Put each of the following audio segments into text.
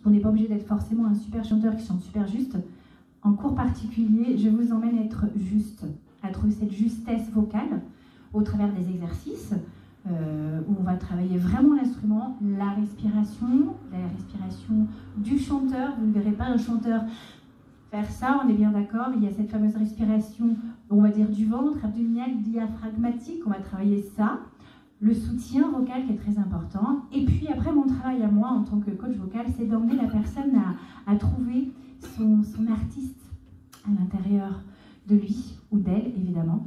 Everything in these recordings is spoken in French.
On n'est pas obligé d'être forcément un super chanteur qui chante super juste. En cours particulier, je vous emmène à être juste, à trouver cette justesse vocale au travers des exercices où on va travailler vraiment l'instrument, la respiration du chanteur. Vous ne verrez pas un chanteur faire ça, on est bien d'accord. Il y a cette fameuse respiration, on va dire du ventre, abdominale, diaphragmatique, on va travailler ça. Le soutien vocal qui est très important. Et puis après, mon travail à moi en tant que coach vocal, c'est d'emmener la personne à trouver son artiste à l'intérieur de lui ou d'elle, évidemment.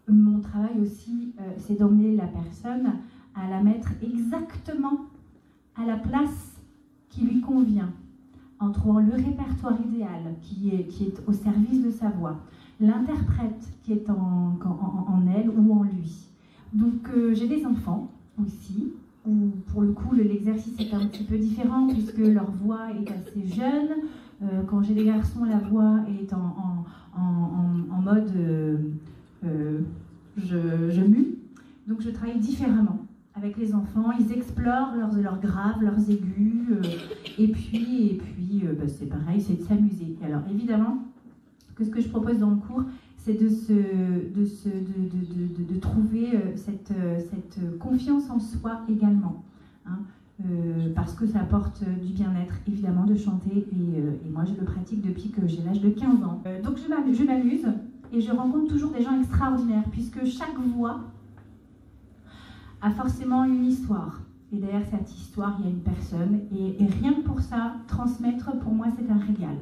Mon travail aussi, c'est d'emmener la personne à la mettre exactement à la place qui lui convient, en trouvant le répertoire idéal qui est au service de sa voix, l'interprète qui est en elle ou en lui. Donc j'ai des enfants aussi, où pour le coup l'exercice est un petit peu différent puisque leur voix est assez jeune. Quand j'ai des garçons, la voix est en mode je mue. Donc je travaille différemment avec les enfants. Ils explorent leurs graves, leurs aigus, et puis c'est pareil, c'est de s'amuser. Alors évidemment que ce que je propose dans le cours, c'est de trouver cette confiance en soi également, hein, parce que ça apporte du bien-être, évidemment, de chanter, et moi je le pratique depuis que j'ai l'âge de 15 ans. Donc je m'amuse, et je rencontre toujours des gens extraordinaires, puisque chaque voix a forcément une histoire. Et derrière cette histoire, il y a une personne, et rien que pour ça, transmettre, pour moi, c'est un régal,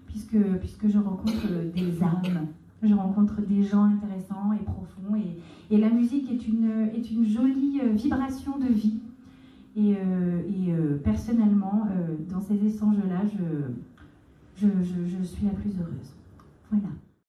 puisque je rencontre des âmes. Je rencontre des gens intéressants et profonds, et la musique est une jolie vibration de vie. Et personnellement, dans ces échanges-là, je suis la plus heureuse. Voilà.